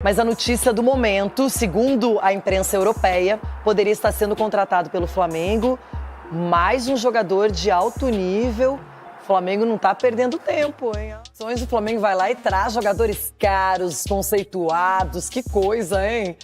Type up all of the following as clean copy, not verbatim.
Mas a notícia do momento, segundo a imprensa europeia, poderia estar sendo contratado pelo Flamengo mais um jogador de alto nível. O Flamengo não tá perdendo tempo, hein? O Flamengo vai lá e traz jogadores caros, conceituados, que coisa, hein?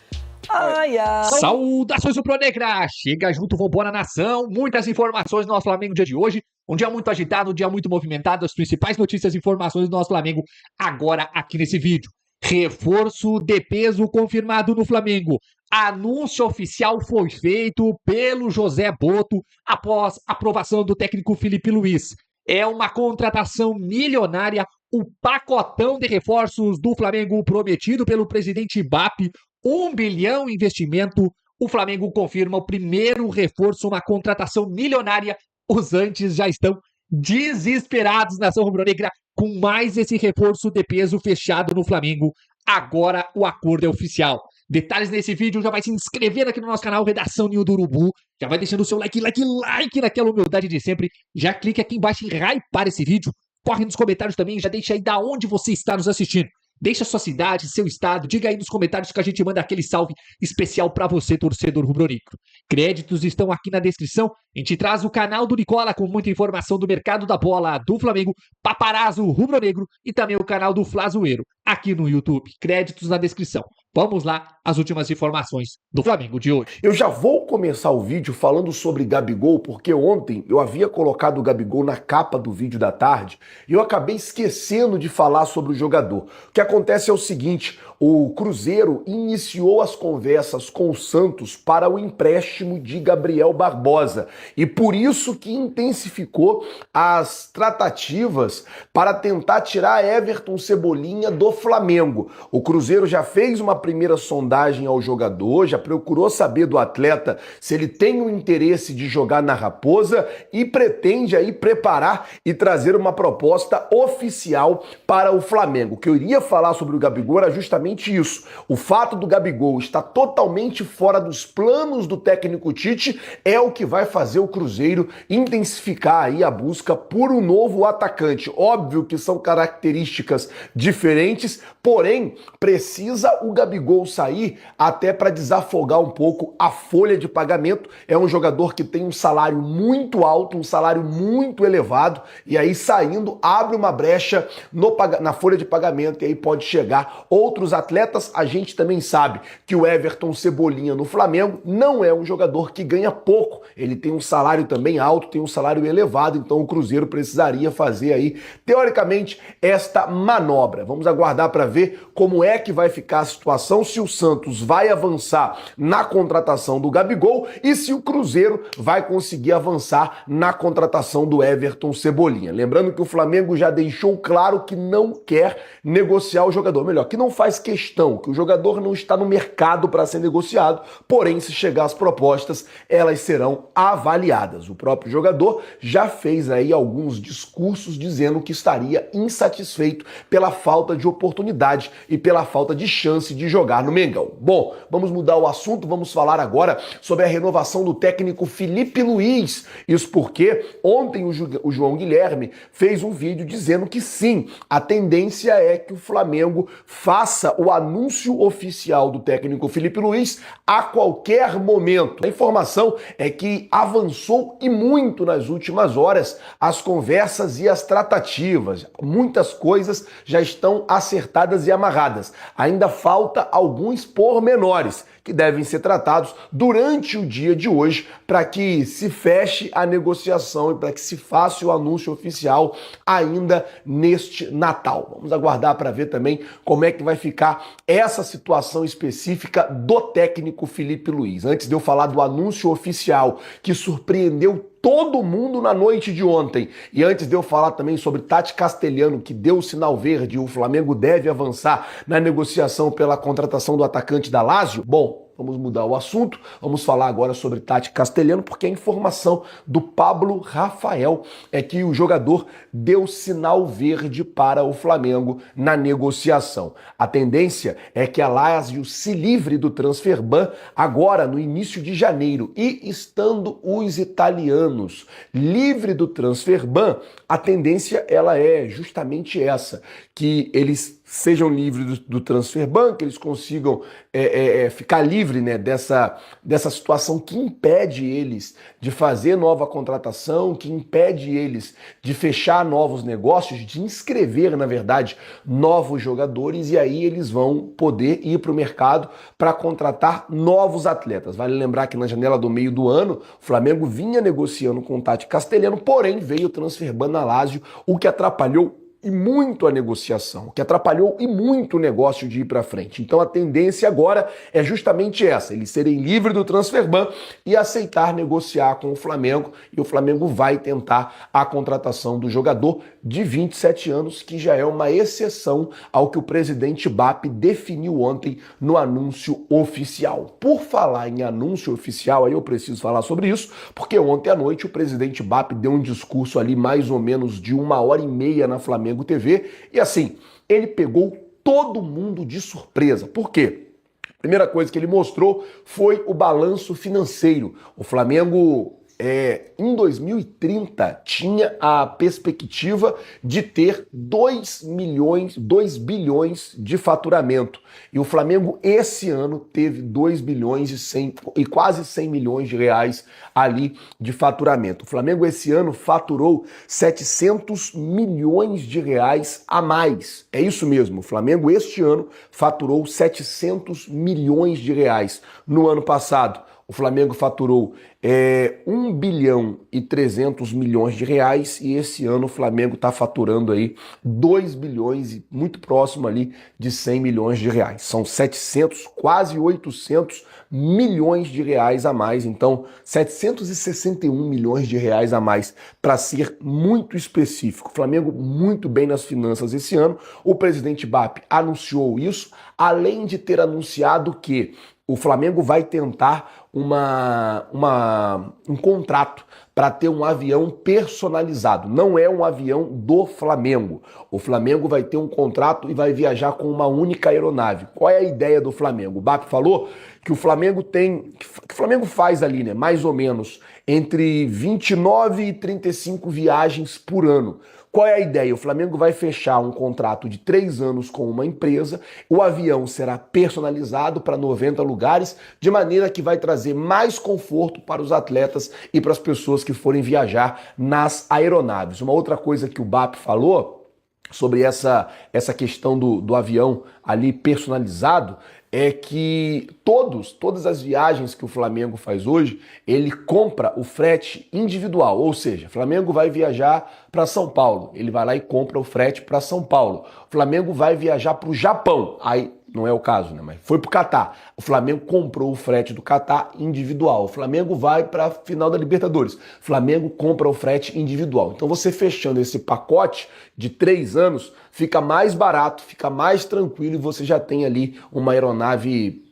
Ai, ai. Saudações rubro-negra! Chega junto, vambora nação! Muitas informações do nosso Flamengo no dia de hoje. Um dia muito agitado, um dia muito movimentado. As principais notícias e informações do nosso Flamengo agora aqui nesse vídeo. Reforço de peso confirmado no Flamengo. Anúncio oficial foi feito pelo José Botto após aprovação do técnico Filipe Luiz. É uma contratação milionária, o pacotão de reforços do Flamengo prometido pelo presidente Mbappé, 1 bilhão em investimento. O Flamengo confirma o primeiro reforço, uma contratação milionária. Os antes já estão desesperados, nação rubro-negra, com mais esse reforço de peso fechado no Flamengo. Agora o acordo é oficial. Detalhes nesse vídeo, já vai se inscrevendo aqui no nosso canal Redação Ninho do Urubu, já vai deixando o seu like naquela humildade de sempre, já clica aqui embaixo em hypar esse vídeo, corre nos comentários também, já deixa aí da onde você está nos assistindo. Deixa sua cidade, seu estado, diga aí nos comentários que a gente manda aquele salve especial pra você, torcedor rubro-negro. Créditos estão aqui na descrição. A gente traz o canal do Nicola com muita informação do mercado da bola do Flamengo, Paparazzo Rubro-Negro e também o canal do Flazoeiro aqui no YouTube. Créditos na descrição. Vamos lá, as últimas informações do Flamengo de hoje. Eu já vou começar o vídeo falando sobre Gabigol, porque ontem eu havia colocado o Gabigol na capa do vídeo da tarde e eu acabei esquecendo de falar sobre o jogador. O que acontece é o seguinte, o Cruzeiro iniciou as conversas com o Santos para o empréstimo de Gabriel Barbosa e por isso que intensificou as tratativas para tentar tirar Everton Cebolinha do Flamengo. O Cruzeiro já fez uma primeira sondagem ao jogador, já procurou saber do atleta se ele tem o interesse de jogar na Raposa e pretende aí preparar e trazer uma proposta oficial para o Flamengo. O que eu iria falar sobre o Gabigol era justamente isso. O fato do Gabigol estar totalmente fora dos planos do técnico Tite é o que vai fazer o Cruzeiro intensificar aí a busca por um novo atacante. Óbvio que são características diferentes, porém precisa o Gabigol sair até para desafogar um pouco a folha de pagamento. É um jogador que tem um salário muito alto, um salário muito elevado, e aí saindo abre uma brecha na folha de pagamento e aí pode chegar outros atletas. A gente também sabe que o Everton Cebolinha no Flamengo não é um jogador que ganha pouco, ele tem um salário também alto, tem um salário elevado, então o Cruzeiro precisaria fazer aí, teoricamente, esta manobra. Vamos aguardar para ver como é que vai ficar a situação, se o Santos vai avançar na contratação do Gabigol e se o Cruzeiro vai conseguir avançar na contratação do Everton Cebolinha. Lembrando que o Flamengo já deixou claro que não quer negociar o jogador, melhor, que não faz questão, que o jogador não está no mercado para ser negociado, porém, se chegar as propostas, elas serão avaliadas. O próprio jogador já fez aí alguns discursos dizendo que estaria insatisfeito pela falta de oportunidade e pela falta de chance de jogar no Mengão. Bom, vamos mudar o assunto, vamos falar agora sobre a renovação do técnico Filipe Luiz. Isso porque ontem o João Guilherme fez um vídeo dizendo que sim, a tendência é que o Flamengo faça o anúncio oficial do técnico Filipe Luiz a qualquer momento. A informação é que avançou e muito nas últimas horas as conversas e as tratativas. Muitas coisas já estão acertadas e amarradas. Ainda falta alguns pormenores que devem ser tratados durante o dia de hoje para que se feche a negociação e para que se faça o anúncio oficial ainda neste Natal. Vamos aguardar para ver também como é que vai ficar essa situação específica do técnico Filipe Luiz. Antes de eu falar do anúncio oficial que surpreendeu todo mundo na noite de ontem. E antes de eu falar também sobre Tati Castelhano, que deu o sinal verde e o Flamengo deve avançar na negociação pela contratação do atacante da Lazio, bom, vamos mudar o assunto, vamos falar agora sobre Tati Castelhano, porque a informação do Pablo Rafael é que o jogador deu sinal verde para o Flamengo na negociação. A tendência é que a Lazio se livre do transfer ban agora no início de janeiro e estando os italianos livre do transfer ban, a tendência ela é justamente essa, que eles sejam livres do transfer ban, que eles consigam ficar livre, né, dessa situação que impede eles de fazer nova contratação, que impede eles de fechar novos negócios, de inscrever, na verdade, novos jogadores, e aí eles vão poder ir para o mercado para contratar novos atletas. Vale lembrar que na janela do meio do ano, o Flamengo vinha negociando com o Tati Castelhano, porém veio o transfer ban na Lazio, o que atrapalhou e muito a negociação, que atrapalhou e muito o negócio de ir para frente. Então a tendência agora é justamente essa, eles serem livres do transfer ban e aceitar negociar com o Flamengo, e o Flamengo vai tentar a contratação do jogador de 27 anos, que já é uma exceção ao que o presidente BAP definiu ontem no anúncio oficial. Por falar em anúncio oficial, aí eu preciso falar sobre isso, porque ontem à noite o presidente BAP deu um discurso ali mais ou menos de 1h30 na Flamengo TV, e assim, ele pegou todo mundo de surpresa. Por quê? Primeira coisa que ele mostrou foi o balanço financeiro. O Flamengo, em 2030, tinha a perspectiva de ter 2 bilhões de faturamento. E o Flamengo, esse ano, teve 2 bilhões e quase 100 milhões de reais ali de faturamento. O Flamengo, esse ano, faturou 700 milhões de reais a mais. É isso mesmo, o Flamengo, este ano, faturou 700 milhões de reais. No ano passado, o Flamengo faturou 1 bilhão e 300 milhões de reais, e esse ano o Flamengo está faturando aí 2 bilhões e muito próximo ali de 100 milhões de reais. São 700, quase 800 milhões de reais a mais. Então, 761 milhões de reais a mais, para ser muito específico. O Flamengo muito bem nas finanças esse ano. O presidente BAP anunciou isso, além de ter anunciado que o Flamengo vai tentar um contrato para ter um avião personalizado. Não é um avião do Flamengo. O Flamengo vai ter um contrato e vai viajar com uma única aeronave. Qual é a ideia do Flamengo? O BAP falou que o Flamengo faz ali, né, mais ou menos entre 29 e 35 viagens por ano. Qual é a ideia? O Flamengo vai fechar um contrato de 3 anos com uma empresa, o avião será personalizado para 90 lugares, de maneira que vai trazer mais conforto para os atletas e para as pessoas que forem viajar nas aeronaves. Uma outra coisa que o BAP falou sobre essa questão do avião ali personalizado é que todas as viagens que o Flamengo faz hoje, ele compra o frete individual, ou seja, o Flamengo vai viajar para São Paulo, ele vai lá e compra o frete para São Paulo. O Flamengo vai viajar para o Japão, aí não é o caso, né? Mas foi para o Catar. O Flamengo comprou o frete do Catar individual. O Flamengo vai para a final da Libertadores. O Flamengo compra o frete individual. Então você fechando esse pacote de 3 anos, fica mais barato, fica mais tranquilo, e você já tem ali uma aeronave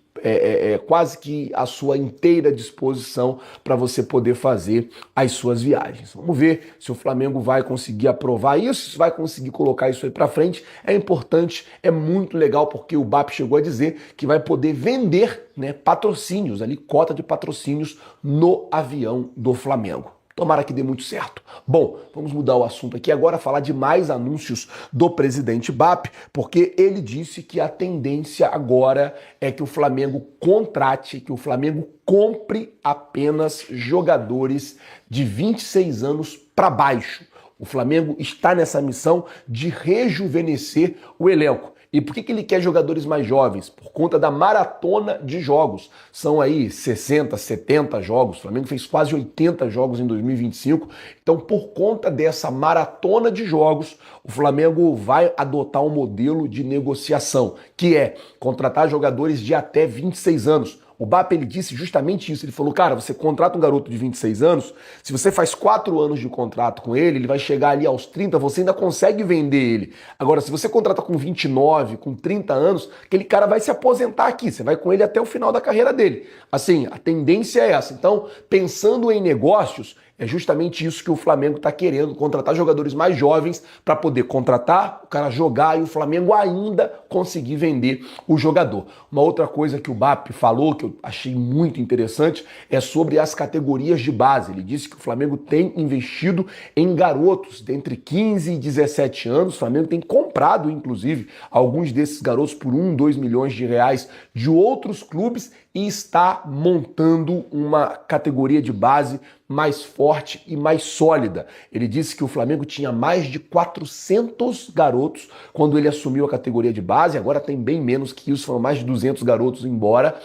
quase que à sua inteira disposição para você poder fazer as suas viagens. Vamos ver se o Flamengo vai conseguir aprovar isso, se vai conseguir colocar isso aí para frente. É importante, é muito legal, porque o BAP chegou a dizer que vai poder vender, né, patrocínios, ali, cota de patrocínios no avião do Flamengo. Tomara que dê muito certo. Bom, vamos mudar o assunto aqui agora, falar de mais anúncios do presidente BAP, porque ele disse que a tendência agora é que o Flamengo contrate, que o Flamengo compre apenas jogadores de 26 anos para baixo. O Flamengo está nessa missão de rejuvenescer o elenco. E por que ele quer jogadores mais jovens? Por conta da maratona de jogos. São aí 60, 70 jogos. O Flamengo fez quase 80 jogos em 2025. Então, por conta dessa maratona de jogos, o Flamengo vai adotar um modelo de negociação, que é contratar jogadores de até 26 anos. O BAP, ele disse justamente isso. Ele falou, cara, você contrata um garoto de 26 anos, se você faz 4 anos de contrato com ele, ele vai chegar ali aos 30, você ainda consegue vender ele. Agora, se você contrata com 29, com 30 anos, aquele cara vai se aposentar aqui, você vai com ele até o final da carreira dele. Assim, a tendência é essa. Então, pensando em negócios, É justamente isso que o Flamengo está querendo, contratar jogadores mais jovens para poder contratar, o cara jogar e o Flamengo ainda conseguir vender o jogador. Uma outra coisa que o BAP falou, que eu achei muito interessante, é sobre as categorias de base. Ele disse que o Flamengo tem investido em garotos de entre 15 e 17 anos. O Flamengo tem comprado, inclusive, alguns desses garotos por 1, 2 milhões de reais de outros clubes e está montando uma categoria de base mais forte e mais sólida. Ele disse que o Flamengo tinha mais de 400 garotos quando ele assumiu a categoria de base, agora tem bem menos que isso, foram mais de 200 garotos embora.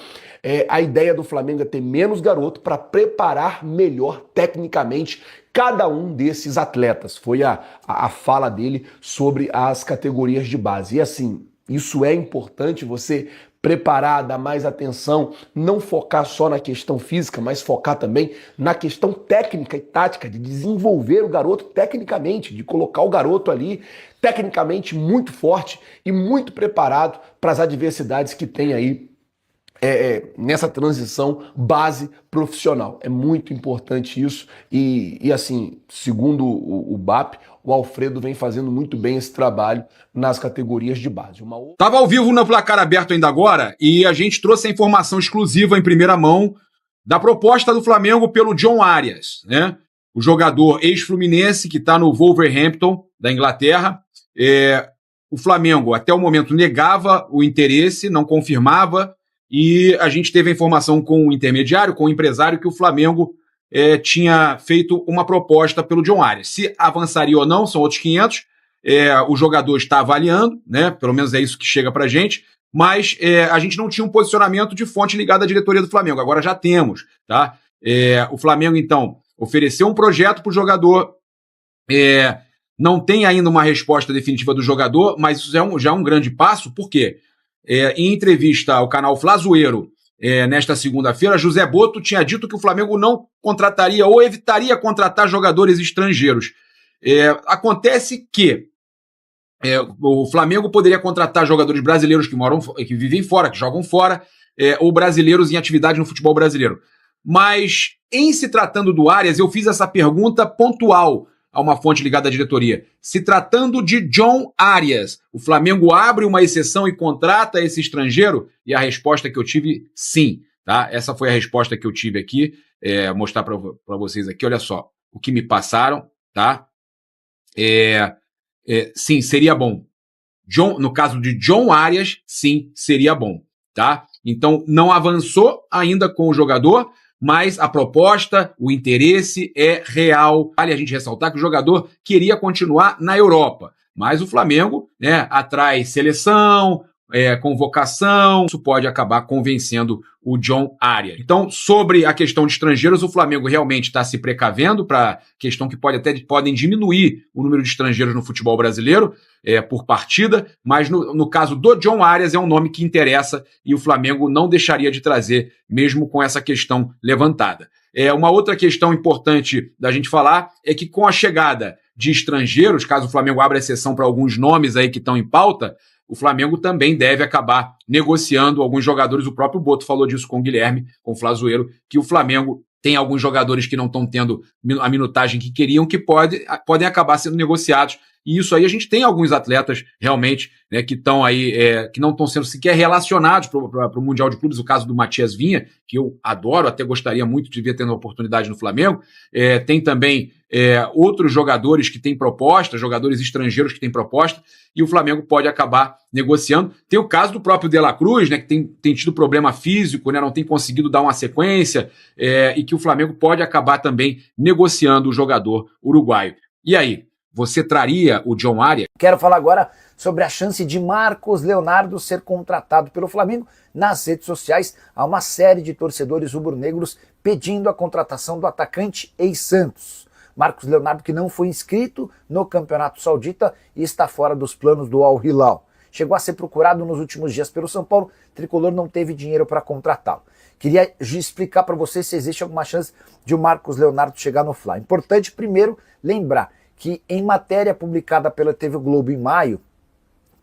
A ideia do Flamengo é ter menos garoto para preparar melhor tecnicamente cada um desses atletas. Foi a fala dele sobre as categorias de base. E assim, isso é importante, você preparar, dar mais atenção, não focar só na questão física, mas focar também na questão técnica e tática, de desenvolver o garoto tecnicamente, de colocar o garoto ali tecnicamente muito forte e muito preparado para as adversidades que tem aí nessa transição base profissional. É muito importante isso e assim, segundo o BAP, o Alfredo vem fazendo muito bem esse trabalho nas categorias de base. Estava ao vivo no Placar Aberto ainda agora e a gente trouxe a informação exclusiva em primeira mão da proposta do Flamengo pelo John Arias, né? O jogador ex-fluminense que está no Wolverhampton, da Inglaterra. O Flamengo, até o momento, negava o interesse, não confirmava, e a gente teve a informação com o intermediário, com o empresário, que o Flamengo tinha feito uma proposta pelo John Arias. Se avançaria ou não, são outros 500. O jogador está avaliando, né? Pelo menos é isso que chega pra gente, mas a gente não tinha um posicionamento de fonte ligada à diretoria do Flamengo. Agora já temos, tá? O Flamengo, então, ofereceu um projeto pro jogador, não tem ainda uma resposta definitiva do jogador, mas isso já é um grande passo. Por quê? Em entrevista ao canal Flazoeiro, nesta segunda-feira, José Boto tinha dito que o Flamengo não contrataria ou evitaria contratar jogadores estrangeiros. Acontece que o Flamengo poderia contratar jogadores brasileiros que vivem fora, que jogam fora, ou brasileiros em atividade no futebol brasileiro. Mas, em se tratando do Arias, eu fiz essa pergunta pontual a uma fonte ligada à diretoria. Se tratando de John Arias, o Flamengo abre uma exceção e contrata esse estrangeiro? E a resposta que eu tive, sim. Tá? Essa foi a resposta que eu tive aqui. Mostrar para vocês aqui, olha só, o que me passaram, tá? Sim, seria bom. No caso de John Arias, sim, seria bom, tá? Então, não avançou ainda com o jogador, mas a proposta, o interesse é real. Vale a gente ressaltar que o jogador queria continuar na Europa, mas o Flamengo, né, atrai seleção, convocação, isso pode acabar convencendo o John Arias. Então, sobre a questão de estrangeiros, o Flamengo realmente está se precavendo para questão que podem diminuir o número de estrangeiros no futebol brasileiro por partida, mas no caso do John Arias é um nome que interessa e o Flamengo não deixaria de trazer, mesmo com essa questão levantada. Uma outra questão importante da gente falar é que com a chegada de estrangeiros, caso o Flamengo abra exceção para alguns nomes aí que estão em pauta, o Flamengo também deve acabar negociando alguns jogadores. O próprio Boto falou disso com o Guilherme, com o Flazoeiro, que o Flamengo tem alguns jogadores que não estão tendo a minutagem que queriam, que podem acabar sendo negociados. E isso aí a gente tem alguns atletas realmente, né, que estão aí, que não estão sendo sequer relacionados para o Mundial de Clubes. O caso do Matias Vinha, que eu adoro, até gostaria muito de ver tendo uma oportunidade no Flamengo. Tem também outros jogadores que têm proposta, jogadores estrangeiros que têm proposta, e o Flamengo pode acabar negociando. Tem o caso do próprio De La Cruz, né, que tem tido problema físico, né, não tem conseguido dar uma sequência, e que o Flamengo pode acabar também negociando o jogador uruguaio. E aí? Você traria o John Arias? Quero falar agora sobre a chance de Marcos Leonardo ser contratado pelo Flamengo. Nas redes sociais, há uma série de torcedores rubro-negros pedindo a contratação do atacante ex-Santos. Marcos Leonardo, que não foi inscrito no Campeonato Saudita e está fora dos planos do Al Hilal. Chegou a ser procurado nos últimos dias pelo São Paulo, o tricolor não teve dinheiro para contratá-lo. Queria explicar para vocês se existe alguma chance de o Marcos Leonardo chegar no Fla. Importante primeiro lembrar que em matéria publicada pela TV Globo em maio,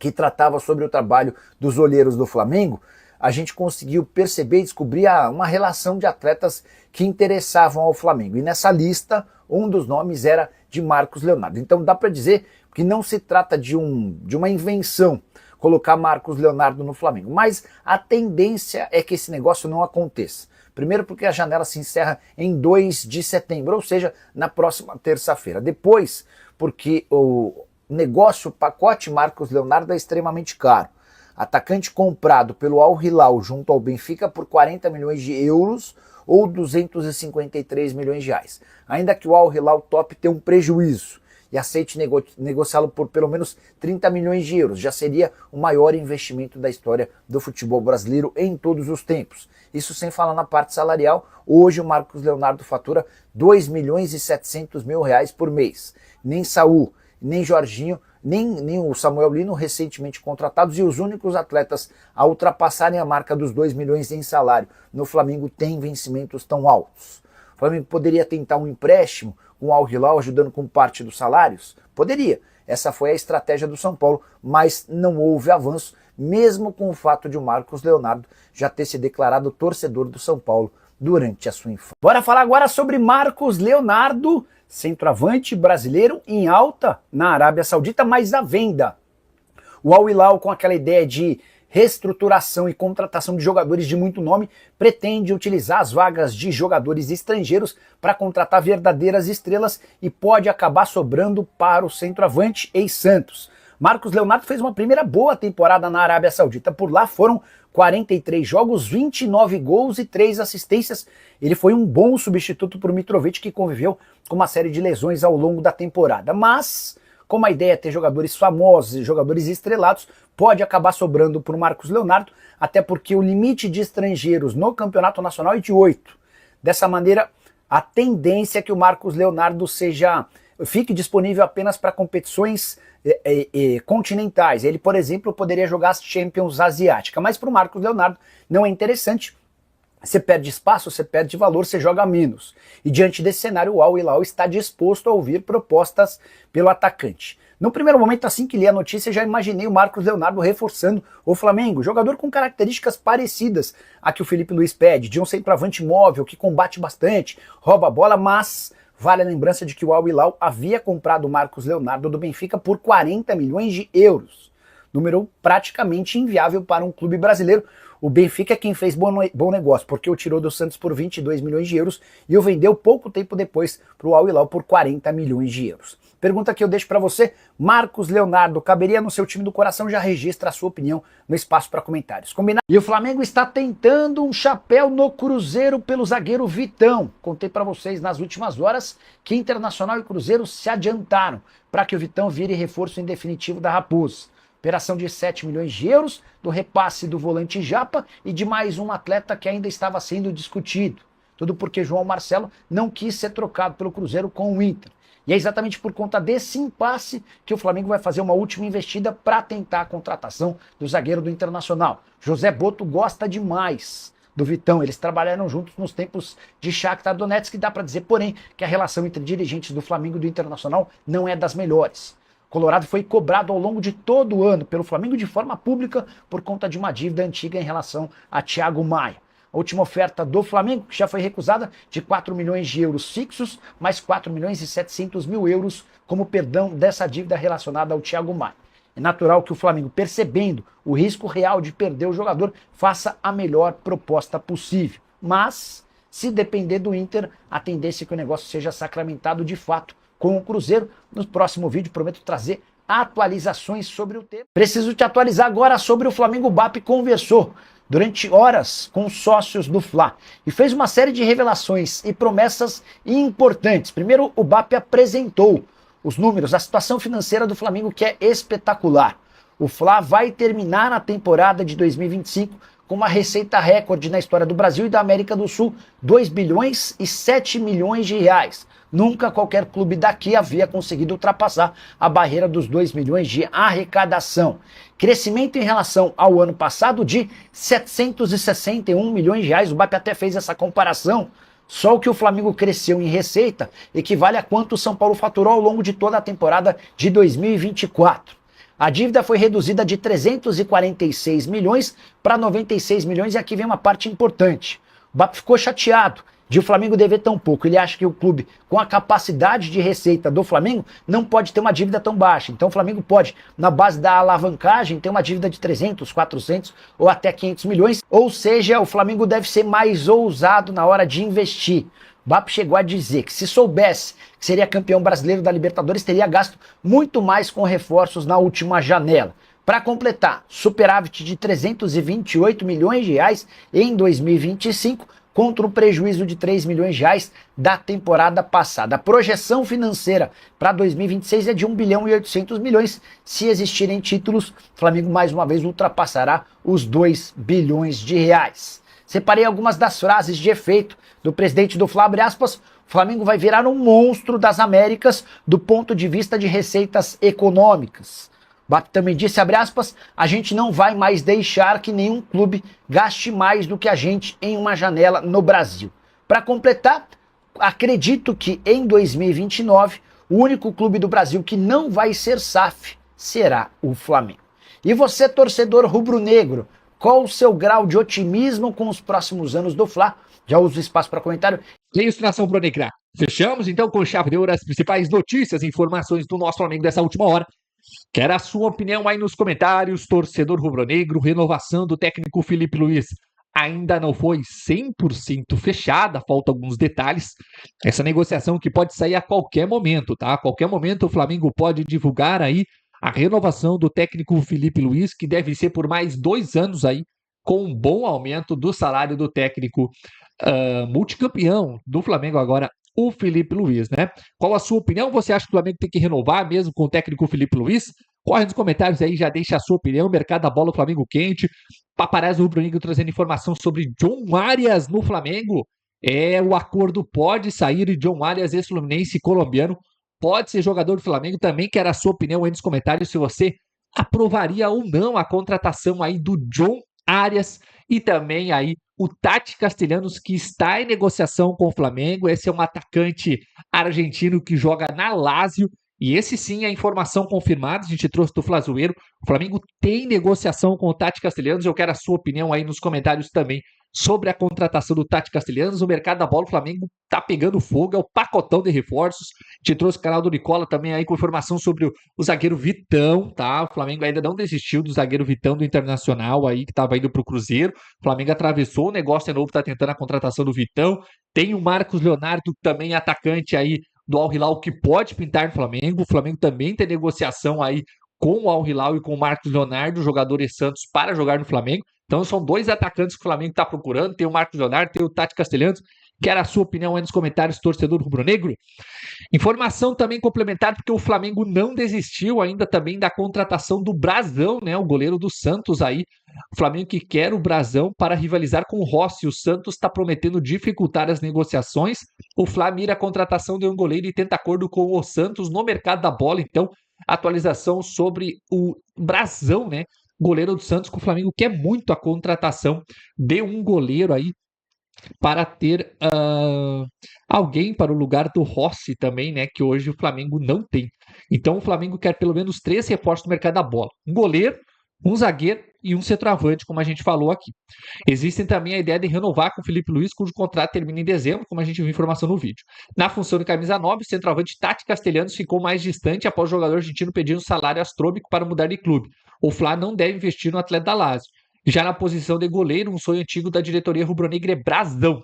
que tratava sobre o trabalho dos olheiros do Flamengo, a gente conseguiu perceber e descobrir uma relação de atletas que interessavam ao Flamengo. E nessa lista, um dos nomes era de Marcos Leonardo. Então dá para dizer que não se trata de uma invenção colocar Marcos Leonardo no Flamengo, mas a tendência é que esse negócio não aconteça. Primeiro porque a janela se encerra em 2 de setembro, ou seja, na próxima terça-feira. Depois, porque o negócio, o pacote Marcos Leonardo é extremamente caro. Atacante comprado pelo Al Hilal junto ao Benfica por 40 milhões de euros ou 253 milhões de reais. Ainda que o Al Hilal tope ter um prejuízo e aceite negociá-lo por pelo menos 30 milhões de euros, já seria o maior investimento da história do futebol brasileiro em todos os tempos. Isso sem falar na parte salarial. Hoje o Marcos Leonardo fatura 2 milhões e 700 mil reais por mês. Nem Saúl, nem Jorginho, nem o Samuel Lino, recentemente contratados, e os únicos atletas a ultrapassarem a marca dos 2 milhões em salário no Flamengo têm vencimentos tão altos. O Flamengo poderia tentar um empréstimo com o Al Hilal ajudando com parte dos salários? Poderia. Essa foi a estratégia do São Paulo, mas não houve avanço, mesmo com o fato de o Marcos Leonardo já ter se declarado torcedor do São Paulo durante a sua infância. Bora falar agora sobre Marcos Leonardo, centroavante brasileiro em alta na Arábia Saudita, mas à venda. O Al Hilal, com aquela ideia de reestruturação e contratação de jogadores de muito nome, pretende utilizar as vagas de jogadores estrangeiros para contratar verdadeiras estrelas e pode acabar sobrando para o centroavante ex-Santos. Marcos Leonardo fez uma primeira boa temporada na Arábia Saudita. Por lá foram 43 jogos, 29 gols e 3 assistências. Ele foi um bom substituto para o Mitrovic, que conviveu com uma série de lesões ao longo da temporada. Mas, como a ideia é ter jogadores famosos e jogadores estrelados, pode acabar sobrando para o Marcos Leonardo, até porque o limite de estrangeiros no Campeonato Nacional é de 8. Dessa maneira, a tendência é que o Marcos Leonardo fique disponível apenas para competições continentais. Ele, por exemplo, poderia jogar as Champions Asiática, mas para o Marcos Leonardo não é interessante. Você perde espaço, você perde valor, você joga menos. E diante desse cenário, o Al Hilal está disposto a ouvir propostas pelo atacante. No primeiro momento, assim que li a notícia, já imaginei o Marcos Leonardo reforçando o Flamengo, jogador com características parecidas a que o Felipe Luiz pede, de um centroavante móvel, que combate bastante, rouba a bola, mas vale a lembrança de que o Al Hilal havia comprado o Marcos Leonardo do Benfica por 40 milhões de euros. Número praticamente inviável para um clube brasileiro. O Benfica é quem fez bom negócio, porque o tirou do Santos por 22 milhões de euros e o vendeu pouco tempo depois para o Al Hilal por 40 milhões de euros. Pergunta que eu deixo para você: Marcos Leonardo caberia no seu time do coração? Já registra a sua opinião no espaço para comentários. Combinado? E o Flamengo está tentando um chapéu no Cruzeiro pelo zagueiro Vitão. Contei para vocês nas últimas horas que Internacional e Cruzeiro se adiantaram para que o Vitão vire reforço em definitivo da Raposa. Operação de 7 milhões de euros, do repasse do volante Japa e de mais um atleta que ainda estava sendo discutido. Tudo porque João Marcelo não quis ser trocado pelo Cruzeiro com o Inter. E é exatamente por conta desse impasse que o Flamengo vai fazer uma última investida para tentar a contratação do zagueiro do Internacional. José Boto gosta demais do Vitão. Eles trabalharam juntos nos tempos de Shakhtar Donetsk, que dá para dizer, porém, que a relação entre dirigentes do Flamengo e do Internacional não é das melhores. Colorado foi cobrado ao longo de todo o ano pelo Flamengo de forma pública por conta de uma dívida antiga em relação a Thiago Maia. A última oferta do Flamengo, que já foi recusada, de 4 milhões de euros fixos, mais 4 milhões e 700 mil euros como perdão dessa dívida relacionada ao Thiago Maia. É natural que o Flamengo, percebendo o risco real de perder o jogador, faça a melhor proposta possível. Mas, se depender do Inter, a tendência é que o negócio seja sacramentado de fato com o Cruzeiro. No próximo vídeo prometo trazer atualizações sobre o tema. Preciso te atualizar agora sobre o Flamengo. O BAP conversou durante horas com os sócios do Fla e fez uma série de revelações e promessas importantes. Primeiro, o BAP apresentou os números, a situação financeira do Flamengo, que é espetacular. O Fla vai terminar a temporada de 2025 com uma receita recorde na história do Brasil e da América do Sul, 2 bilhões e 7 milhões de reais. Nunca qualquer clube daqui havia conseguido ultrapassar a barreira dos 2 milhões de arrecadação. Crescimento em relação ao ano passado de 761 milhões de reais. O BAP até fez essa comparação. Só o que o Flamengo cresceu em receita equivale a quanto o São Paulo faturou ao longo de toda a temporada de 2024. A dívida foi reduzida de 346 milhões para 96 milhões e aqui vem uma parte importante. O BAP ficou chateado de o Flamengo dever tão pouco. Ele acha que o clube, com a capacidade de receita do Flamengo, não pode ter uma dívida tão baixa. Então o Flamengo pode, na base da alavancagem, ter uma dívida de 300, 400 ou até 500 milhões. Ou seja, o Flamengo deve ser mais ousado na hora de investir. O BAP chegou a dizer que se soubesse que seria campeão brasileiro da Libertadores, teria gasto muito mais com reforços na última janela. Para completar, superávit de 328 milhões de reais em 2025, contra um prejuízo de 3 milhões de reais da temporada passada. A projeção financeira para 2026 é de 1 bilhão e 800 milhões. Se existirem títulos, o Flamengo mais uma vez ultrapassará os 2 bilhões de reais. Separei algumas das frases de efeito do presidente do Fla, abre aspas, o Flamengo vai virar um monstro das Américas do ponto de vista de receitas econômicas. BAP também disse, abre aspas, a gente não vai mais deixar que nenhum clube gaste mais do que a gente em uma janela no Brasil. Para completar, acredito que em 2029, o único clube do Brasil que não vai ser SAF será o Flamengo. E você, torcedor rubro-negro, qual o seu grau de otimismo com os próximos anos do Fla? Já uso o espaço para comentário. É isso, nação Pronegra. Fechamos então com chave de ouro as principais notícias e informações do nosso Flamengo dessa última hora. Quero a sua opinião aí nos comentários, torcedor rubro-negro. Renovação do técnico Felipe Luiz ainda não foi 100% fechada, falta alguns detalhes. Essa negociação que pode sair a qualquer momento, tá? A qualquer momento o Flamengo pode divulgar aí a renovação do técnico Felipe Luiz, que deve ser por mais 2 anos aí, com um bom aumento do salário do técnico multicampeão do Flamengo agora, o Felipe Luiz, né? Qual a sua opinião? Você acha que o Flamengo tem que renovar mesmo com o técnico Felipe Luiz? Corre nos comentários aí, já deixa a sua opinião. Mercado da bola, o Flamengo quente. Paparazzo Rubro-Negro trazendo informação sobre John Arias no Flamengo. O acordo pode sair e John Arias, ex-fluminense colombiano, pode ser jogador do Flamengo. Também quero a sua opinião aí nos comentários se você aprovaria ou não a contratação aí do John Arias e também aí o Tati Castellanos, que está em negociação com o Flamengo. Esse é um atacante argentino que joga na Lazio. E esse sim é a informação confirmada, a gente trouxe do Flazoeiro. O Flamengo tem negociação com o Tati Castellanos. Eu quero a sua opinião aí nos comentários também sobre a contratação do Tati Castellanos. O mercado da bola, o Flamengo tá pegando fogo, é o pacotão de reforços. A gente trouxe o canal do Nicola também aí com informação sobre o zagueiro Vitão, tá? O Flamengo ainda não desistiu do zagueiro Vitão do Internacional aí, que tava indo pro Cruzeiro. O Flamengo atravessou, o negócio é novo, tá tentando a contratação do Vitão. Tem o Marcos Leonardo, também atacante aí do Al Hilal, que pode pintar no Flamengo. O Flamengo também tem negociação aí com o Al Hilal e com o Marcos Leonardo, jogador e Santos, para jogar no Flamengo. Então são 2 atacantes que o Flamengo está procurando. Tem o Marcos Leonardo, tem o Tati Castellanos. Quero a sua opinião aí nos comentários, torcedor rubro-negro. Informação também complementar, porque o Flamengo não desistiu ainda também da contratação do Brazão, né? O goleiro do Santos aí. O Flamengo que quer o Brazão para rivalizar com o Rossi. O Santos está prometendo dificultar as negociações. O Flamengo mira a contratação de um goleiro e tenta acordo com o Santos no mercado da bola. Então, atualização sobre o Brazão, né? Goleiro do Santos, que o Flamengo quer muito a contratação de um goleiro aí para ter alguém para o lugar do Rossi também, né? Que hoje o Flamengo não tem. Então o Flamengo quer pelo menos 3 reforços no mercado da bola. Um goleiro, um zagueiro e um centroavante, como a gente falou aqui. Existem também a ideia de renovar com o Felipe Luiz, cujo contrato termina em dezembro, como a gente viu informação no vídeo. Na função de camisa 9, o centroavante Tati Castellanos ficou mais distante após o jogador argentino pedir um salário astronômico para mudar de clube. O Fla não deve investir no atleta da Lazio. Já na posição de goleiro, um sonho antigo da diretoria rubro-negra é Brazão,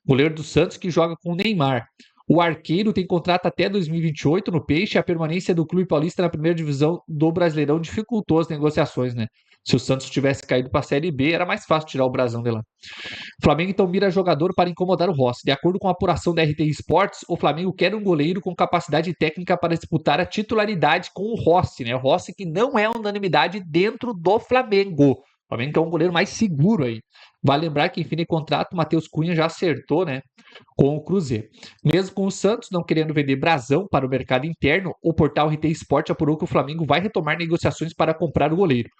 goleiro do Santos que joga com o Neymar. O arqueiro tem contrato até 2028 no Peixe. A permanência do clube paulista na primeira divisão do Brasileirão dificultou as negociações, né? Se o Santos tivesse caído para a Série B, era mais fácil tirar o Brazão de lá. O Flamengo então mira jogador para incomodar o Rossi. De acordo com a apuração da RTI Sports, o Flamengo quer um goleiro com capacidade técnica para disputar a titularidade com o Rossi, né? O Rossi que não é unanimidade dentro do Flamengo. O Flamengo que é um goleiro mais seguro aí. Vale lembrar que em fim de contrato, o Matheus Cunha já acertou, né, com o Cruzeiro. Mesmo com o Santos não querendo vender Brazão para o mercado interno, o portal RT Sport apurou que o Flamengo vai retomar negociações para comprar o goleiro.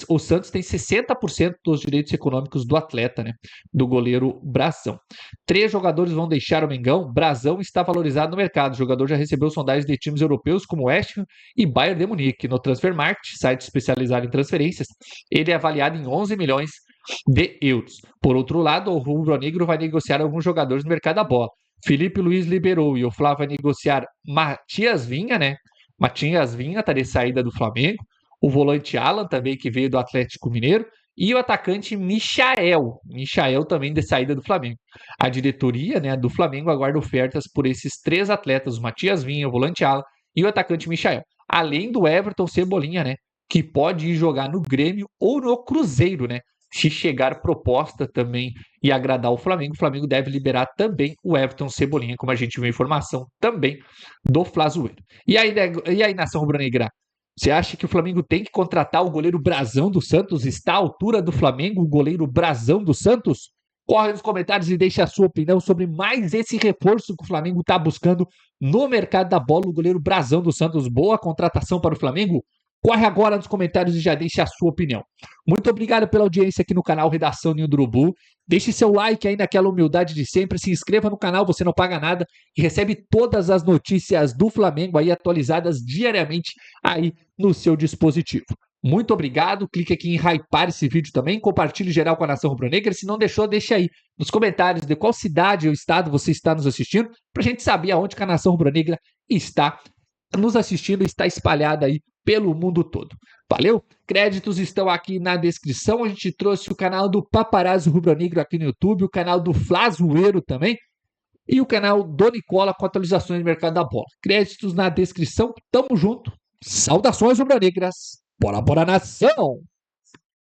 O Santos tem 60% dos direitos econômicos do atleta, né, do goleiro Brazão. 3 jogadores vão deixar o Mengão. Brazão está valorizado no mercado. O jogador já recebeu sondagens de times europeus como West Ham e Bayern de Munique. No Transfermarkt, site especializado em transferências, ele é avaliado em 11 milhões de euros. Por outro lado, o rubro-negro vai negociar alguns jogadores no mercado da bola. Felipe Luiz liberou e o Flá vai negociar Matias Vinha, né? Matias Vinha está de saída do Flamengo. O volante Alan também, que veio do Atlético Mineiro. E o atacante Michael. Michael também de saída do Flamengo. A diretoria, né, do Flamengo aguarda ofertas por esses 3 atletas, o Matias Vinha, o volante Alan e o atacante Michael. Além do Everton Cebolinha, né, que pode ir jogar no Grêmio ou no Cruzeiro, né? Se chegar proposta também e agradar o Flamengo deve liberar também o Everton Cebolinha, como a gente viu informação também do Flazueiro. E aí, nação rubro-negra? Você acha que o Flamengo tem que contratar o goleiro Brazão do Santos? Está à altura do Flamengo o goleiro Brazão do Santos? Corre nos comentários e deixe a sua opinião sobre mais esse reforço que o Flamengo está buscando no mercado da bola, o goleiro Brazão do Santos. Boa contratação para o Flamengo? Corre agora nos comentários e já deixe a sua opinião. Muito obrigado pela audiência aqui no canal Redação Ninho do Urubu. Deixe seu like aí naquela humildade de sempre. Se inscreva no canal, você não paga nada e recebe todas as notícias do Flamengo aí atualizadas diariamente aí no seu dispositivo. Muito obrigado. Clique aqui em hypar esse vídeo também. Compartilhe geral com a Nação Rubro-Negra. Se não deixou, deixe aí nos comentários de qual cidade ou estado você está nos assistindo, para a gente saber aonde que a Nação Rubro-Negra está nos assistindo, está espalhada aí pelo mundo todo. Valeu? Créditos estão aqui na descrição. A gente trouxe o canal do Paparazzo Rubro-Negro aqui no YouTube, o canal do Flazueiro também e o canal do Nicola com atualizações do mercado da bola. Créditos na descrição. Tamo junto. Saudações rubro-negras. Bora, bora, nação!